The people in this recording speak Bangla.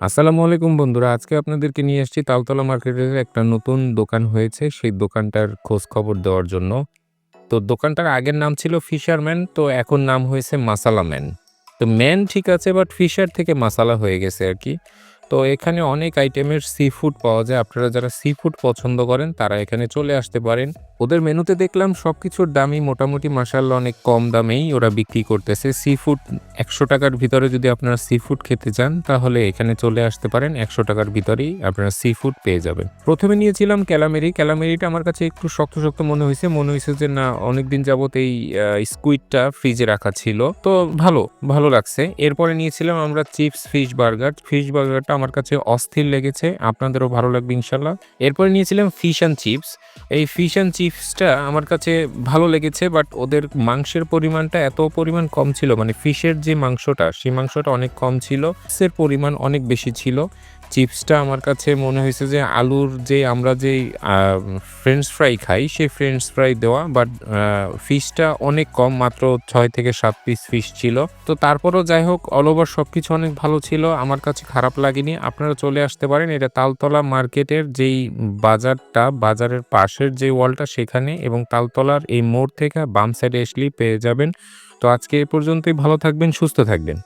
আসসালামু আলাইকুম বন্ধুরা। আজকে আপনাদেরকে নিয়ে এসেছি তালতলা মার্কেটের একটা নতুন দোকান হয়েছে। সেই দোকানটার খোঁজ খবর দেওয়ার জন্য। তো দোকানটার আগের নাম ছিল ফিশারম্যান, তো এখন নাম হয়েছে মাসালা ম্যান। তো ম্যান ঠিক আছে, বাট ফিশার থেকে মাসালা হয়ে গেছে আরকি। তো এখানে অনেক আইটেমের সি-ফুড পাওয়া যায়। আপনারা যারা সি-ফুড পছন্দ করেন তারা এখানে চলে আসতে পারেন। ওদের মেনুতে দেখলাম সবকিছুর দামই মোটামুটি মাশাআল্লাহ অনেক কম দামেই ওরা বিক্রি করতেছে। সি-ফুড ৳১০০ র ভিতরে যদি আপনারা সি-ফুড খেতে চান তাহলে এখানে চলে আসতে পারেন। ৳১০০ র ভিতরেই আপনারা সি-ফুড পেয়ে যাবেন। ১ম এ নিয়েছিলাম ক্যালামেরি। ক্যালামেরিটা আমার কাছে একটু শক্ত, শক্ত মনে হইছে। মনে হইছে যে না, অনেকদিন যাবত এই স্কুইডটা ফ্রিজে রাখা ছিল। তো ভালো লাগছে। এরপরে নিয়েছিলাম আমরা চিপস ফিশ বার্গার। ফিশ বার্গারটা আমার কাছে অস্থির লেগেছে। আপনাদেরও ভালো লাগবে ইনশাআল্লাহ। এরপরে নিয়েছিলাম ফিশ অ্যান্ড চিপস। এই ফিশ অ্যান্ড চিপসটা আমার কাছে ভালো লেগেছে, বাট ওদের মাংসের পরিমাণটা এত পরিমাণ কম ছিল। মানে ফিশের যে মাংসটা, সেই মাংসটা অনেক কম ছিল। চিপসের পরিমাণ অনেক বেশি ছিল। চিপসটা আমার কাছে মনে হয়েছে যে আলুর যে আমরা যেই ফ্রেঞ্চ ফ্রাই খাই, সেই ফ্রেঞ্চ ফ্রাই দেওয়া, বাট ফিশটা অনেক কম, মাত্র ৬ থেকে ৭ পিস ফিশ ছিল। তো তারপরও যাই হোক, অল ওভার সবকিছু অনেক ভালো ছিল। আমার কাছে খারাপ লাগেনি। আপনারা চলে আসতে পারেন। এটা তালতলা মার্কেটের যেই বাজারটা, বাজারের পাশের যে ওয়ালটা সেখানে, এবং তালতলার এই মোড় থেকে বাম সাইডে আসলেই পেয়ে যাবেন। তো আজকে এ পর্যন্তই। ভালো থাকবেন, সুস্থ থাকবেন।